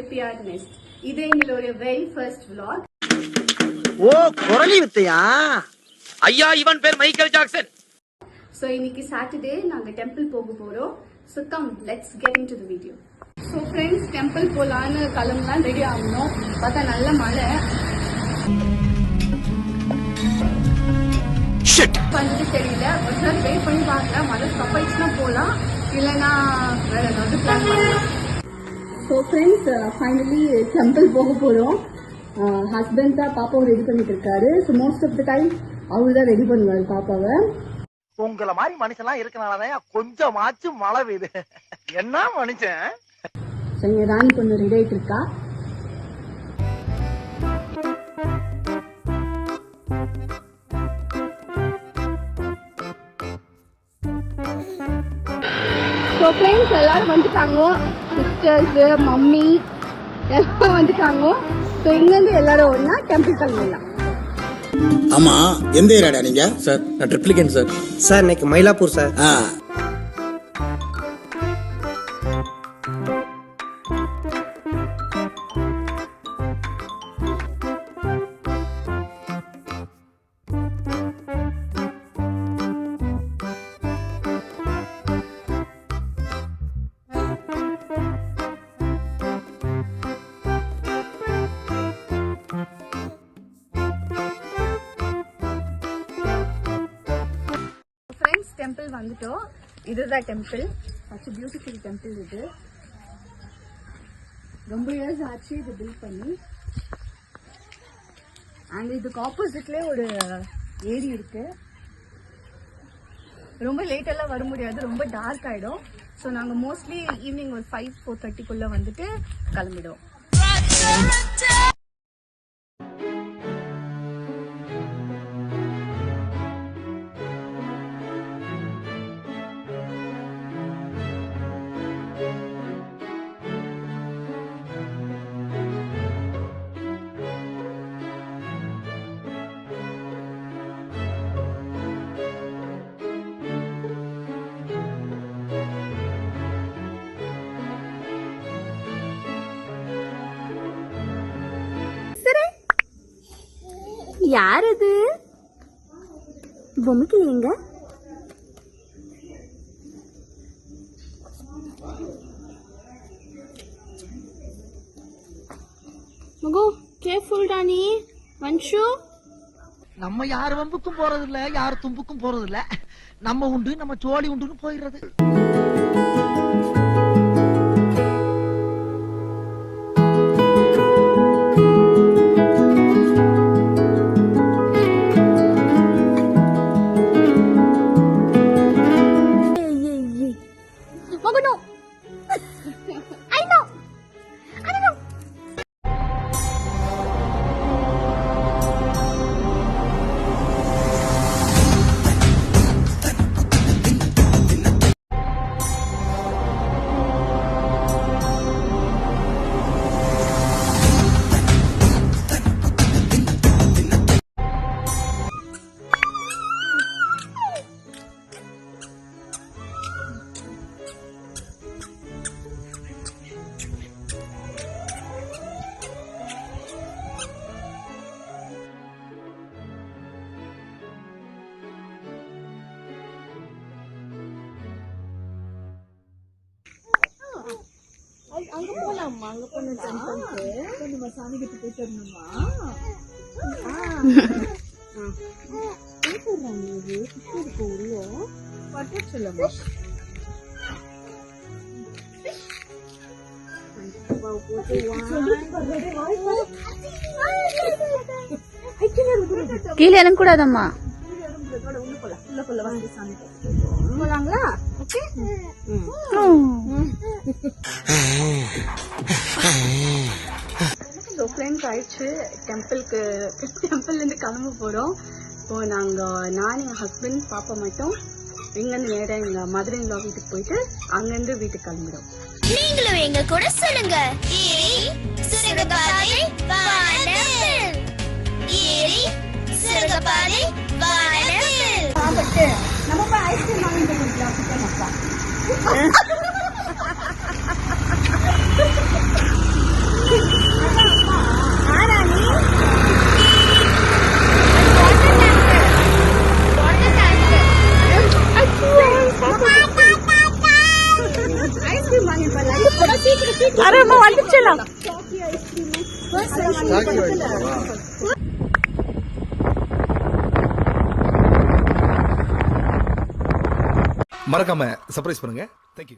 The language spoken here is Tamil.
Shipyard Nest. இது எங்களுடைய very first vlog. ஓ குரலி வித்தையா? ஐயா இவன் பேர் மைக்கேல் ஜாக்சன். So இன்னைக்கு Saturday நாங்க டெம்பிள் போக போறோம். So come, let's get into the video. So friends, temple போலான்னு கிளம்பலாம் ரெடி ஆகணும். பார்த்தா நல்ல மழை. பண்ணிட்டு தெரியல. ஒரு சார் வெயிட் பண்ணி பார்க்கலாம். மழை ஸ்டாப் ஆயிடுச்சுன்னா போலாம், இல்லைன்னா வேற ஏதாவது பிளான் பண்ணலாம். ஸோ ஃப்ரெண்ட்ஸ், ஃபைனலி டெம்பிள் போக போகிறோம். ஹஸ்பண்ட் தான் பாப்பாவை ரெடி பண்ணிட்டு இருக்காரு. So most of the time அவரு தான் ரெடி பண்ணுவாரு பாப்பாவை. உங்களை மாதிரி மனுஷன்லாம் இருக்கனாலதான் கொஞ்சமாச்சும் மழை பெய்யுது. என்ன மனுஷன்? எங்க ராணி பொண்ணு ரெடி ஆயிட்டு இருக்கா. ஸோ ஃப்ரெண்ட்ஸ், எல்லாரும் வந்துட்டாங்க. சிஸ்டர்ஸ், மம்மி எல்லாம் வந்துட்டாங்க. ஸோ இங்கேருந்து எல்லாரும் ஒன்றா டெம்பிள் கிளம்பிடலாம். ஆமா, எந்த ஏரியாடா நீங்க? சார் நான் ட்ரிப்ளிகேன் சார். சார் இன்னைக்கு மயிலாப்பூர் சார். டெம்பிள் வந்துட்டோம். இதுதான் டெம்பிள். Actually beautiful temple. இது ரொம்ப இயர்ஸ் ஆச்சு இது பில்ட் பண்ணி. அண்ட் இதுக்கு ஆப்போசிட்லேயே ஒரு ஏரி இருக்கு. ரொம்ப லேட் எல்லாம் வர முடியாது, ரொம்ப டார்க் ஆயிடும். ஸோ நாங்கள் மோஸ்ட்லி ஈவினிங் ஒரு 5-4:30 வந்துட்டு கிளம்பிடுவோம். யார் அது? பொம்மைக்கு எங்க? மகோ கேர்ஃபுல் டானி. வன்ஷு, நம்ம யார் வம்புக்கும் போறது இல்ல, யார் தும்புக்கும் போறது இல்ல. நம்ம உண்டு, நம்ம சோழி உண்டுன்னு போயிடுறது. அங்க போலாமா? அங்க போன டெம்பிளுக்கு நம்ம சாமி கிட்ட போயிட்டு வரணுமா? சொல்லமா கீழே இறங்க கூடாதம்மா. போலாங்களா? ஓகே. ஸோ ஃப்ரெண்ட்ஸ் ஆயிடுச்சு. டெம்பிள்லேருந்து கிளம்ப போகிறோம். இப்போ நான் என் ஹஸ்பண்ட் பாப்பா மட்டும் இங்கேருந்து நேராக எங்கள் மதுரை வீட்டுக்கு போயிட்டு அங்கேருந்து வீட்டுக்கு கிளம்பிடும். நீங்களும் எங்க கூட சொல்லுங்க. நம்ம ஐஸ்கிரீம் வாங்கிட்டு ஐஸ்கிரீம் வாங்கிப்பேன் லைஃப் கூட சீக்கிரம் அரே அம்மா வந்துச்சலாம் சாக்கி ஐஸ்கிரீம் மறக்காம சர்ப்ரைஸ் பண்ணுங்க. தேங்க்யூ.